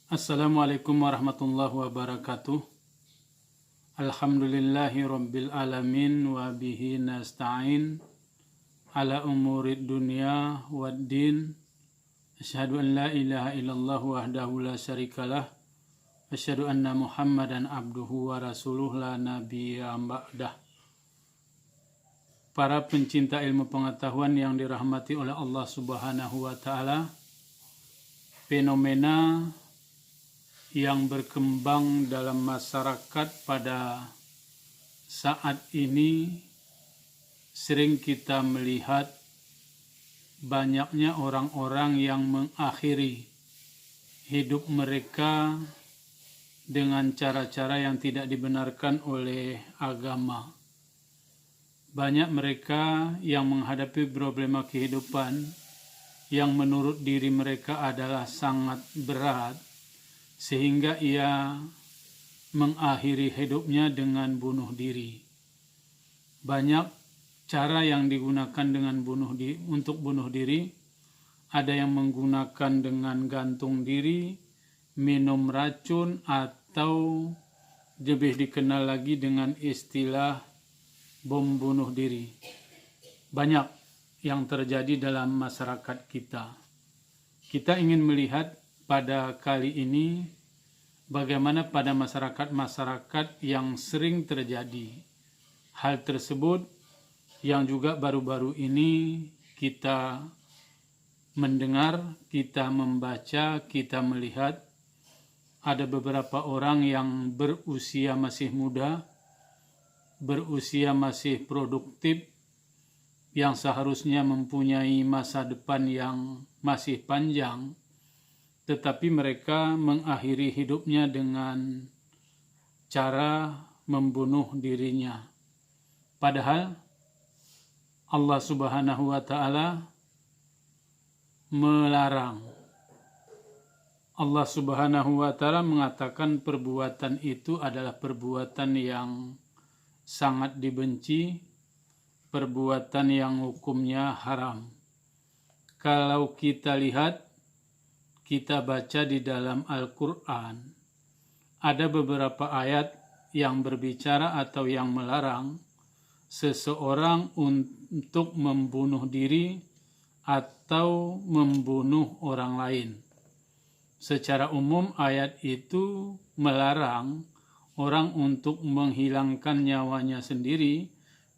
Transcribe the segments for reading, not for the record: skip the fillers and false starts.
Assalamualaikum warahmatullahi wabarakatuh. Alhamdulillahi rabbil alamin wa bihi nasta'in ala umurid dunya waddin. Asyhadu an la ilaha illallah wahdahu la syarikalah. Asyhadu anna Muhammadan abduhu wa rasuluh la nabiyya ba'dah. Para pencinta ilmu pengetahuan yang dirahmati oleh Allah Subhanahu wa taala, fenomena yang berkembang dalam masyarakat pada saat ini sering kita melihat banyaknya orang-orang yang mengakhiri hidup mereka dengan cara-cara yang tidak dibenarkan oleh agama. Banyak mereka yang menghadapi problema kehidupan yang menurut diri mereka adalah sangat berat, sehingga ia mengakhiri hidupnya dengan bunuh diri. Banyak cara yang digunakan untuk bunuh diri. Ada yang menggunakan dengan gantung diri, minum racun, atau lebih dikenal lagi dengan istilah bom bunuh diri. Banyak yang terjadi dalam masyarakat kita. Kita ingin melihat pada kali ini bagaimana pada masyarakat-masyarakat yang sering terjadi hal tersebut, yang juga baru-baru ini kita mendengar, kita membaca, kita melihat ada beberapa orang yang berusia masih muda, berusia masih produktif, yang seharusnya mempunyai masa depan yang masih panjang, tetapi mereka mengakhiri hidupnya dengan cara membunuh dirinya. Padahal Allah Subhanahu wa taala melarang. Allah Subhanahu wa taala mengatakan perbuatan itu adalah perbuatan yang sangat dibenci, perbuatan yang hukumnya haram. Kalau kita lihat, kita baca di dalam Al-Quran, ada beberapa ayat yang berbicara atau yang melarang seseorang untuk membunuh diri atau membunuh orang lain. Secara umum ayat itu melarang orang untuk menghilangkan nyawanya sendiri,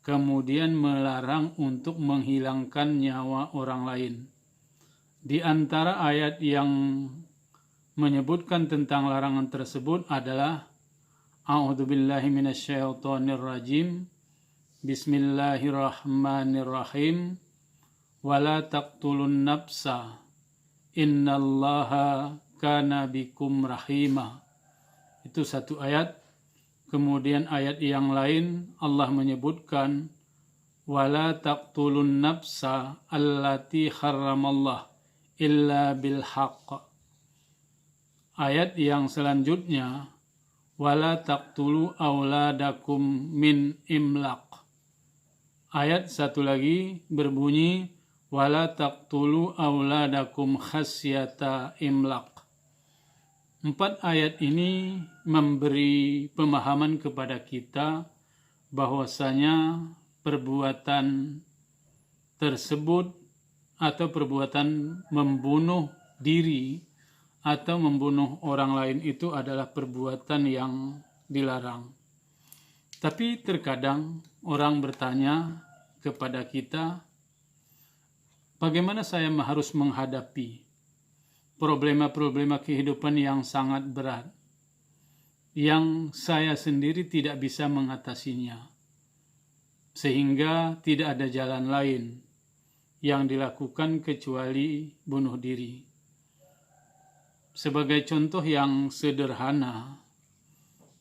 kemudian melarang untuk menghilangkan nyawa orang lain. Di antara ayat yang menyebutkan tentang larangan tersebut adalah A'udzubillahi minasyaitonirrajim. Bismillahirrahmanirrahim. Wala taqtulun nafsa innallaha kana bikum rahima. Itu satu ayat. Kemudian ayat yang lain Allah menyebutkan wala taqtulun nafsa allati harramallah illa bil haqq. Ayat yang selanjutnya wala taqtulu auladakum min imlaq. Ayat satu lagi berbunyi wala taqtulu auladakum khasyata imlaq. 4 ayat ini memberi pemahaman kepada kita bahwasanya perbuatan tersebut atau perbuatan membunuh diri atau membunuh orang lain itu adalah perbuatan yang dilarang. Tapi terkadang orang bertanya kepada kita, bagaimana saya harus menghadapi problema-problema kehidupan yang sangat berat, yang saya sendiri tidak bisa mengatasinya, sehingga tidak ada jalan lain yang dilakukan kecuali bunuh diri. Sebagai contoh yang sederhana,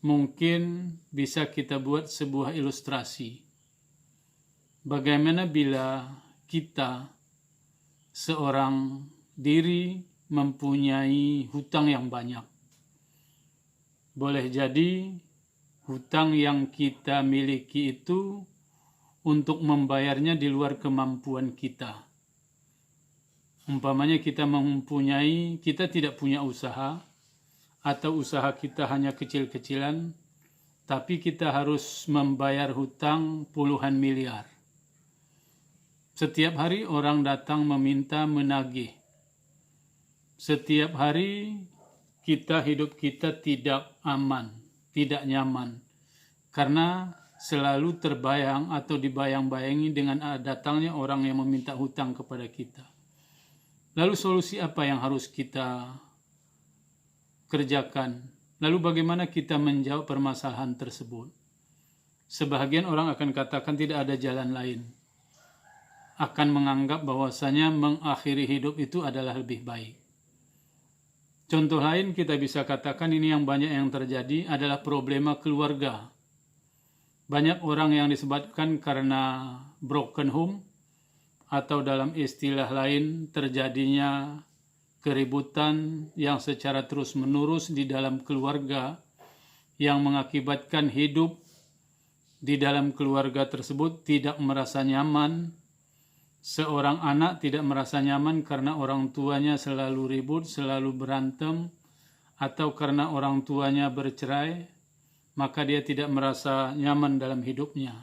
mungkin bisa kita buat sebuah ilustrasi. Bagaimana bila kita, seorang diri, mempunyai hutang yang banyak. Boleh jadi hutang yang kita miliki itu untuk membayarnya di luar kemampuan kita. Umpamanya kita tidak punya usaha, atau usaha kita hanya kecil-kecilan, tapi kita harus membayar hutang puluhan miliar. Setiap hari orang datang meminta menagih. Setiap hari hidup kita tidak aman, tidak nyaman, karena selalu terbayang atau dibayang-bayangi dengan datangnya orang yang meminta hutang kepada kita. Lalu solusi apa yang harus kita kerjakan? Lalu bagaimana kita menjawab permasalahan tersebut? Sebahagian orang akan katakan tidak ada jalan lain. Akan menganggap bahwasanya mengakhiri hidup itu adalah lebih baik. Contoh lain kita bisa katakan ini yang banyak yang terjadi adalah problema keluarga. Banyak orang yang disebabkan karena broken home atau dalam istilah lain terjadinya keributan yang secara terus-menerus di dalam keluarga yang mengakibatkan hidup di dalam keluarga tersebut tidak merasa nyaman. Seorang anak tidak merasa nyaman karena orang tuanya selalu ribut, selalu berantem, atau karena orang tuanya bercerai, maka dia tidak merasa nyaman dalam hidupnya.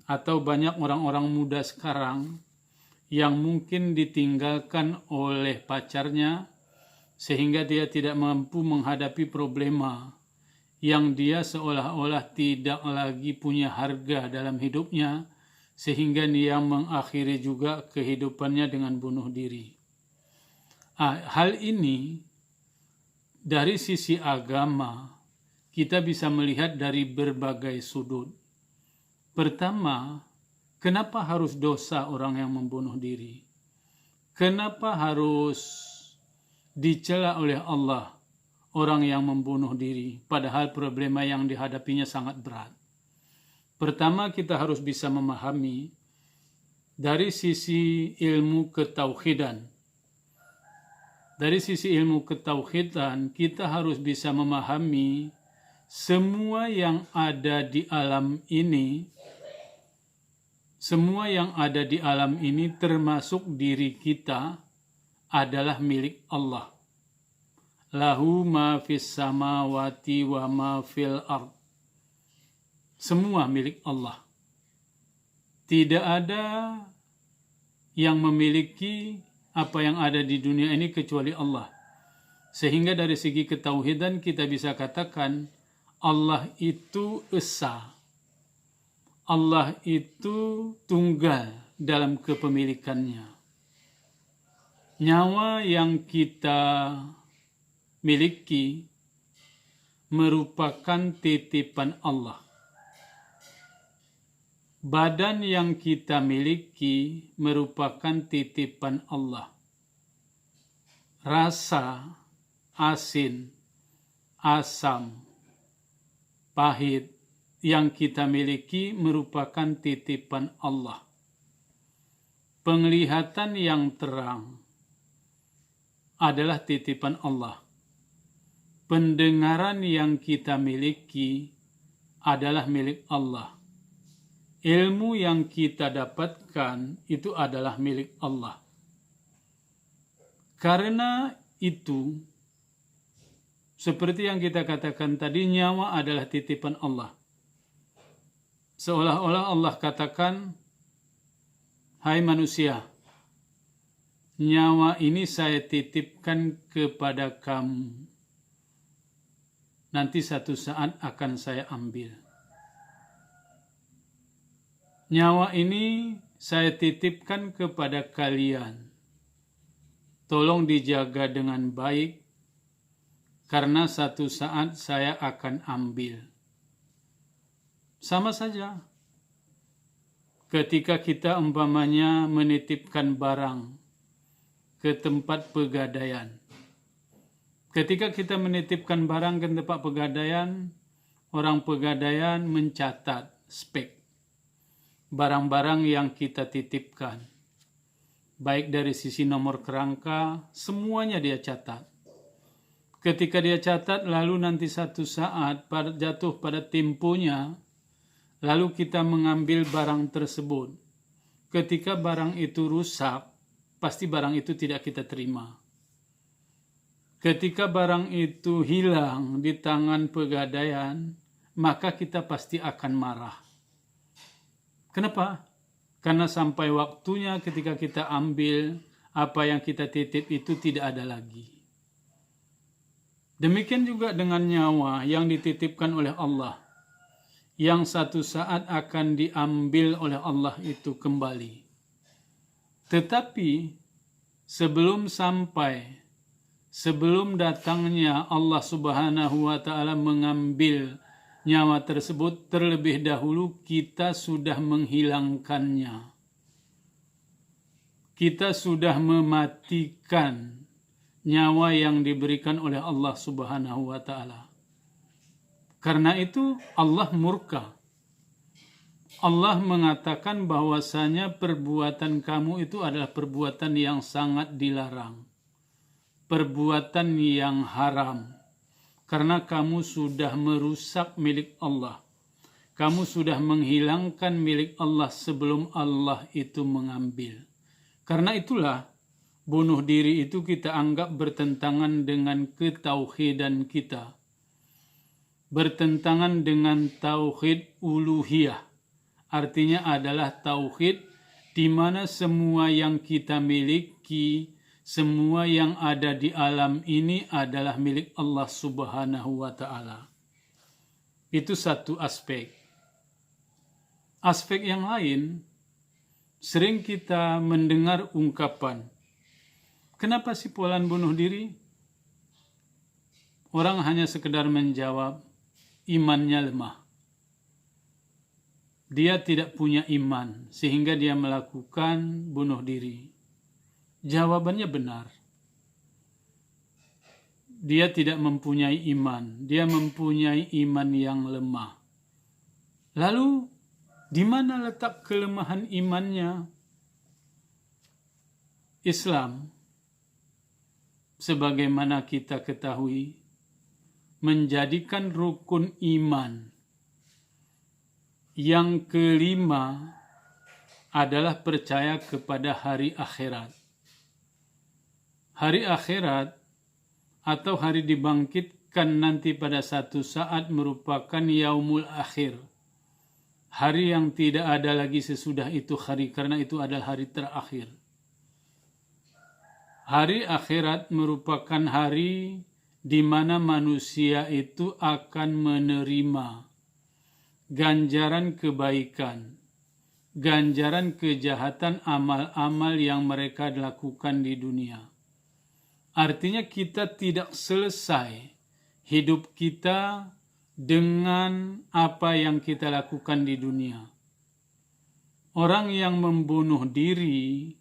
Atau banyak orang-orang muda sekarang yang mungkin ditinggalkan oleh pacarnya sehingga dia tidak mampu menghadapi problema yang dia seolah-olah tidak lagi punya harga dalam hidupnya sehingga dia mengakhiri juga kehidupannya dengan bunuh diri. Hal ini dari sisi agama kita bisa melihat dari berbagai sudut. Pertama, kenapa harus dosa orang yang membunuh diri? Kenapa harus dicela oleh Allah orang yang membunuh diri, padahal problema yang dihadapinya sangat berat? Pertama, kita harus bisa memahami dari sisi ilmu ketauhidan. Dari sisi ilmu ketauhidan, kita harus bisa memahami semua yang ada di alam ini, termasuk diri kita adalah milik Allah. Lahu ma fis samawati wa ma fil ard. Semua milik Allah. Tidak ada yang memiliki apa yang ada di dunia ini kecuali Allah. Sehingga dari segi ketauhidan kita bisa katakan Allah itu esa. Allah itu tunggal dalam kepemilikannya. Nyawa yang kita miliki merupakan titipan Allah. Badan yang kita miliki merupakan titipan Allah. Rasa, asin, asam, pahit yang kita miliki merupakan titipan Allah. Penglihatan yang terang adalah titipan Allah. Pendengaran yang kita miliki adalah milik Allah. Ilmu yang kita dapatkan itu adalah milik Allah. Karena itu, seperti yang kita katakan tadi, nyawa adalah titipan Allah. Seolah-olah Allah katakan, hai manusia, nyawa ini saya titipkan kepada kamu. Nanti satu saat akan saya ambil. Nyawa ini saya titipkan kepada kalian. Tolong dijaga dengan baik, karena satu saat saya akan ambil. Sama saja, ketika kita umpamanya menitipkan barang ke tempat pegadaian. Ketika kita menitipkan barang ke tempat pegadaian, orang pegadaian mencatat spek barang-barang yang kita titipkan. Baik dari sisi nomor kerangka, semuanya dia catat. Ketika dia catat, lalu nanti satu saat jatuh pada temponya, lalu kita mengambil barang tersebut. Ketika barang itu rusak, pasti barang itu tidak kita terima. ketika barang itu hilang di tangan pegadaian, maka kita pasti akan marah. Kenapa? Karena sampai waktunya ketika kita ambil, apa yang kita titip itu tidak ada lagi. Demikian juga dengan nyawa yang dititipkan oleh Allah, yang satu saat akan diambil oleh Allah itu kembali. Tetapi sebelum datangnya Allah Subhanahu wa Ta'ala mengambil nyawa tersebut, terlebih dahulu kita sudah menghilangkannya. Kita sudah mematikan nyawa yang diberikan oleh Allah Subhanahu wa Ta'ala. Karena itu Allah murka. Allah mengatakan bahwasanya perbuatan kamu itu adalah perbuatan yang sangat dilarang. Perbuatan yang haram. Karena kamu sudah merusak milik Allah. Kamu sudah menghilangkan milik Allah sebelum Allah itu mengambil. Karena itulah bunuh diri itu kita anggap bertentangan dengan ketauhidan kita. Bertentangan dengan tauhid uluhiyah. Artinya adalah tauhid di mana semua yang kita miliki, semua yang ada di alam ini adalah milik Allah Subhanahu wa Ta'ala. Itu satu aspek. Aspek yang lain, sering kita mendengar ungkapan, kenapa si Polan bunuh diri? Orang hanya sekedar menjawab, imannya lemah. Dia tidak punya iman, sehingga dia melakukan bunuh diri. Jawabannya benar. Dia tidak mempunyai iman, dia mempunyai iman yang lemah. Lalu, di mana letak kelemahan imannya? Islam, sebagaimana kita ketahui, menjadikan rukun iman yang kelima adalah percaya kepada hari akhirat. Hari akhirat atau hari dibangkitkan nanti pada satu saat merupakan yaumul akhir. Hari yang tidak ada lagi sesudah itu hari, karena itu adalah hari terakhir. Hari akhirat merupakan hari di mana manusia itu akan menerima ganjaran kebaikan, ganjaran kejahatan amal-amal yang mereka lakukan di dunia. Artinya kita tidak selesai hidup kita dengan apa yang kita lakukan di dunia. Orang yang membunuh diri,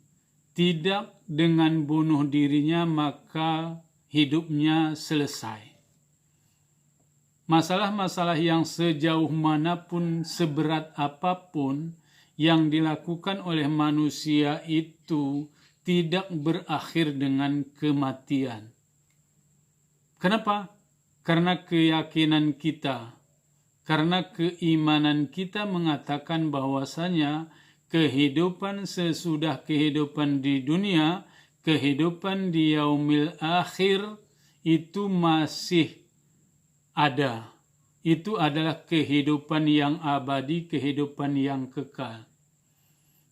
tidak dengan bunuh dirinya maka hidupnya selesai. Masalah-masalah yang sejauh manapun, seberat apapun yang dilakukan oleh manusia itu tidak berakhir dengan kematian. Kenapa? Karena keyakinan kita, karena keimanan kita mengatakan bahwasanya kehidupan sesudah kehidupan di dunia, kehidupan di yaumil akhir itu masih ada. Itu adalah kehidupan yang abadi, kehidupan yang kekal.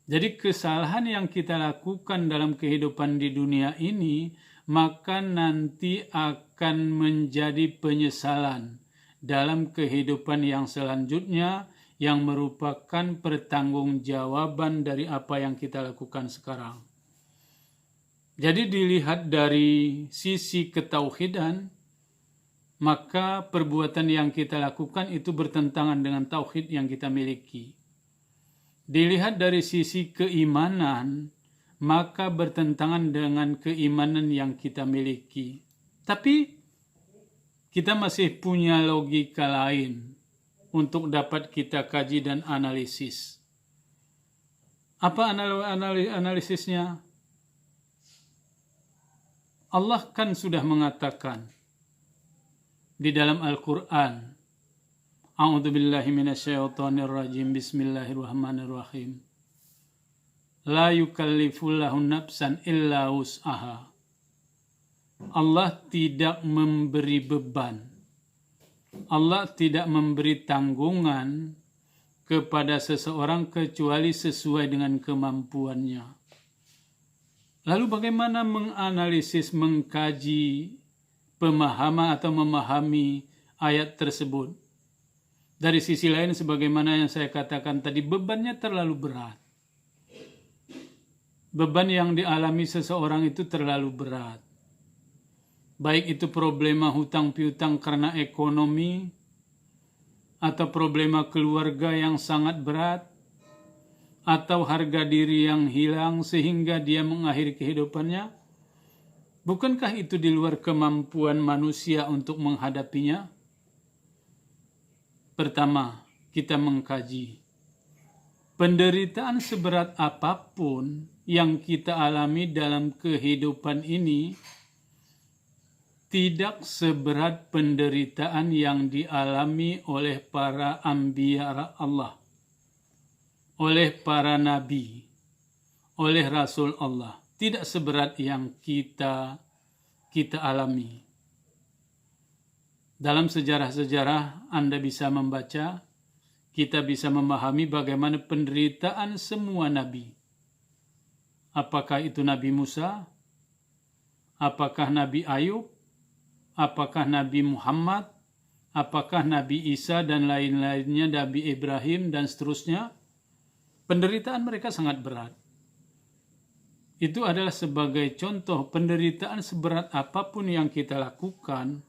Jadi kesalahan yang kita lakukan dalam kehidupan di dunia ini, maka nanti akan menjadi penyesalan dalam kehidupan yang selanjutnya, yang merupakan pertanggungjawaban dari apa yang kita lakukan sekarang. Jadi dilihat dari sisi ketauhidan, maka perbuatan yang kita lakukan itu bertentangan dengan tauhid yang kita miliki. Dilihat dari sisi keimanan, maka bertentangan dengan keimanan yang kita miliki. Tapi kita masih punya logika lain untuk dapat kita kaji dan analisis. Apa analisisnya? Allah kan sudah mengatakan di dalam Al-Quran, A'udzubillahi minasyaitonirrajim, bismillahirrahmanirrahim. La yukallifullahu nafsan illa wus'aha. Allah tidak memberi beban. Allah tidak memberi tanggungan kepada seseorang kecuali sesuai dengan kemampuannya. Lalu bagaimana menganalisis, mengkaji, pemahaman atau memahami ayat tersebut? Dari sisi lain, sebagaimana yang saya katakan tadi, bebannya terlalu berat. Beban yang dialami seseorang itu terlalu berat. Baik itu problema hutang piutang karena ekonomi, atau problema keluarga yang sangat berat, atau harga diri yang hilang sehingga dia mengakhiri kehidupannya. Bukankah itu di luar kemampuan manusia untuk menghadapinya? Pertama, kita mengkaji. Penderitaan seberat apapun yang kita alami dalam kehidupan ini tidak seberat penderitaan yang dialami oleh para anbiya Allah, oleh para nabi, oleh Rasul Allah. Tidak seberat yang kita alami. Dalam sejarah-sejarah Anda bisa membaca, kita bisa memahami bagaimana penderitaan semua nabi. Apakah itu Nabi Musa? Apakah Nabi Ayub? Apakah Nabi Muhammad? Apakah Nabi Isa dan lain-lainnya, Nabi Ibrahim dan seterusnya? Penderitaan mereka sangat berat. Itu adalah sebagai contoh penderitaan seberat apapun yang kita lakukan,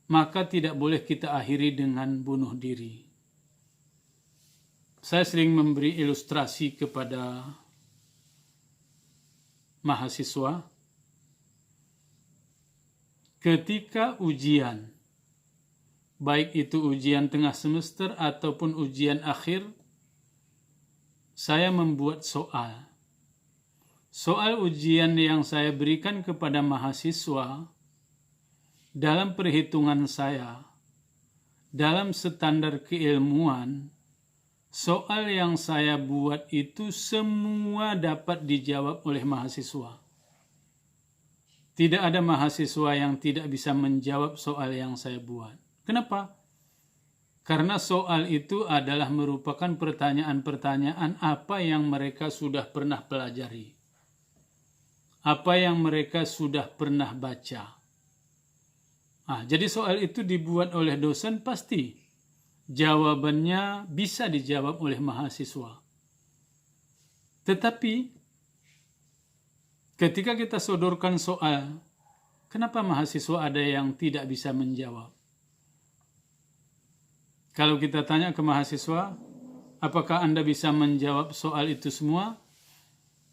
maka tidak boleh kita akhiri dengan bunuh diri. Saya sering memberi ilustrasi kepada mahasiswa. Ketika ujian, baik itu ujian tengah semester ataupun ujian akhir, saya membuat soal. Soal ujian yang saya berikan kepada mahasiswa, dalam perhitungan saya, dalam standar keilmuan, soal yang saya buat itu semua dapat dijawab oleh mahasiswa. Tidak ada mahasiswa yang tidak bisa menjawab soal yang saya buat. Kenapa? Karena soal itu adalah merupakan pertanyaan-pertanyaan apa yang mereka sudah pernah pelajari. Apa yang mereka sudah pernah baca. Jadi soal itu dibuat oleh dosen, pasti jawabannya bisa dijawab oleh mahasiswa. Tetapi ketika kita sodorkan soal, kenapa mahasiswa ada yang tidak bisa menjawab? Kalau kita tanya ke mahasiswa, apakah Anda bisa menjawab soal itu semua?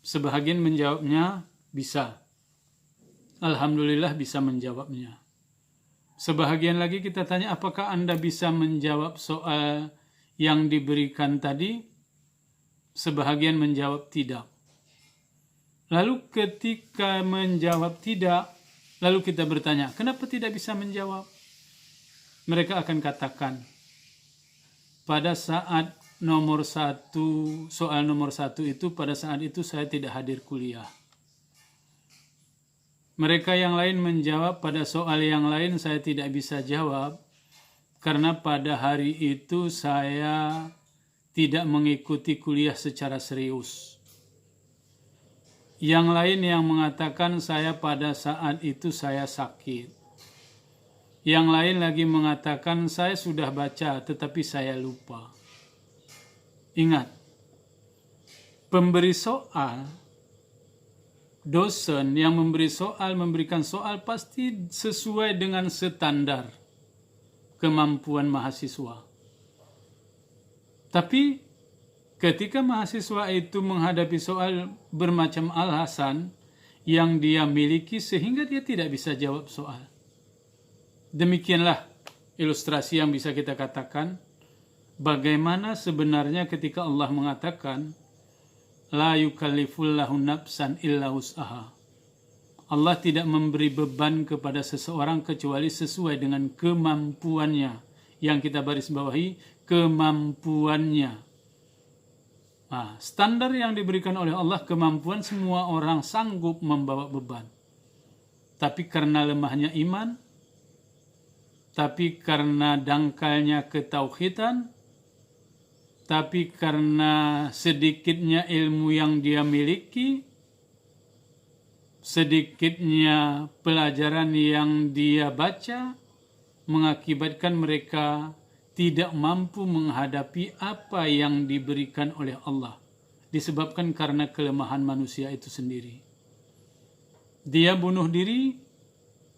Sebahagian menjawabnya bisa. Alhamdulillah bisa menjawabnya. Sebahagian lagi kita tanya, apakah Anda bisa menjawab soal yang diberikan tadi? Sebahagian menjawab tidak. Lalu ketika menjawab tidak, lalu kita bertanya, kenapa tidak bisa menjawab? Mereka akan katakan, pada saat soal nomor satu itu, pada saat itu saya tidak hadir kuliah. Mereka yang lain menjawab, pada soal yang lain saya tidak bisa jawab, karena pada hari itu saya tidak mengikuti kuliah secara serius. Yang lain yang mengatakan saya pada saat itu saya sakit. Yang lain lagi mengatakan saya sudah baca tetapi saya lupa. Ingat, pemberi soal, dosen yang memberikan soal pasti sesuai dengan standar kemampuan mahasiswa. Tapi ketika mahasiswa itu menghadapi soal bermacam alasan yang dia miliki sehingga dia tidak bisa jawab soal. Demikianlah ilustrasi yang bisa kita katakan bagaimana sebenarnya ketika Allah mengatakan la yukallifullahu nafsan illa wus'aha. Allah tidak memberi beban kepada seseorang kecuali sesuai dengan kemampuannya. Yang kita baris bawahi, kemampuannya. Standar yang diberikan oleh Allah, kemampuan semua orang sanggup membawa beban. tapi karena lemahnya iman, tapi karena dangkalnya ketauhidan, tapi karena sedikitnya ilmu yang dia miliki, sedikitnya pelajaran yang dia baca, mengakibatkan mereka tidak mampu menghadapi apa yang diberikan oleh Allah, disebabkan karena kelemahan manusia itu sendiri. Dia bunuh diri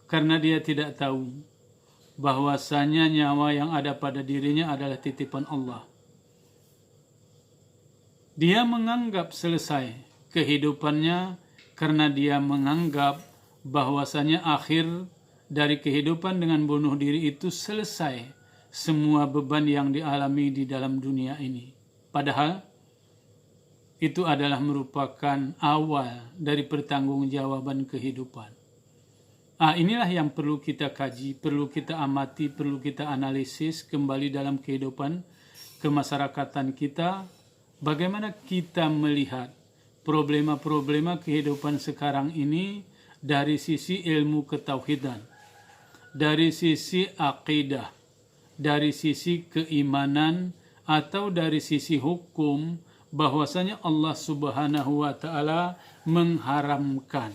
karena dia tidak tahu bahwasanya nyawa yang ada pada dirinya adalah titipan Allah. Dia menganggap selesai kehidupannya karena dia menganggap bahwasanya akhir dari kehidupan dengan bunuh diri itu selesai semua beban yang dialami di dalam dunia ini. Padahal itu adalah merupakan awal dari pertanggungjawaban kehidupan. Inilah yang perlu kita kaji, perlu kita amati, perlu kita analisis kembali dalam kehidupan kemasyarakatan kita. Bagaimana kita melihat problema-problema kehidupan sekarang ini dari sisi ilmu ketauhidan, dari sisi akidah, dari sisi keimanan, atau dari sisi hukum, bahwasanya Allah Subhanahu wa Ta'ala mengharamkan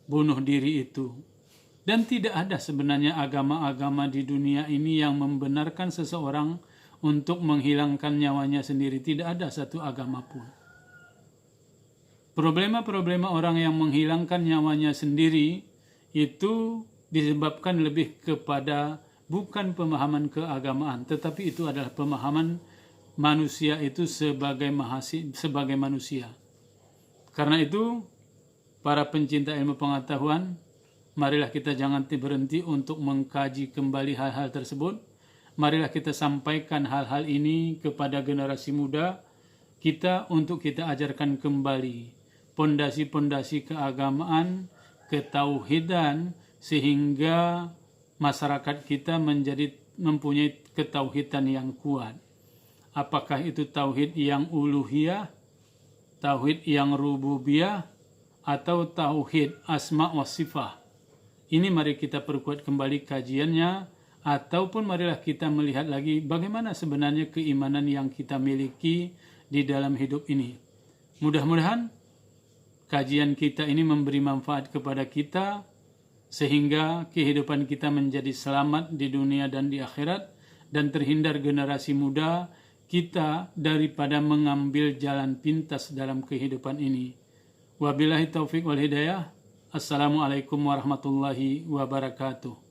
bunuh diri itu. Dan tidak ada sebenarnya agama-agama di dunia ini yang membenarkan seseorang untuk menghilangkan nyawanya sendiri. Tidak ada satu agama pun. Problema-problema orang yang menghilangkan nyawanya sendiri itu disebabkan lebih kepada bukan pemahaman keagamaan, tetapi itu adalah pemahaman manusia itu sebagai manusia. Karena itu, para pencinta ilmu pengetahuan, marilah kita jangan berhenti untuk mengkaji kembali hal-hal tersebut. Marilah kita sampaikan hal-hal ini kepada generasi muda kita untuk kita ajarkan kembali pondasi-pondasi keagamaan, ketauhidan, sehingga masyarakat kita mempunyai ketauhidan yang kuat. Apakah itu tauhid yang uluhiyah, tauhid yang rububiyah, atau tauhid asma wa sifah. Ini mari kita perkuat kembali kajiannya, ataupun marilah kita melihat lagi bagaimana sebenarnya keimanan yang kita miliki di dalam hidup ini. Mudah-mudahan kajian kita ini memberi manfaat kepada kita, sehingga kehidupan kita menjadi selamat di dunia dan di akhirat, dan terhindar generasi muda kita daripada mengambil jalan pintas dalam kehidupan ini. Wabillahi taufiq wal hidayah. Assalamualaikum warahmatullahi wabarakatuh.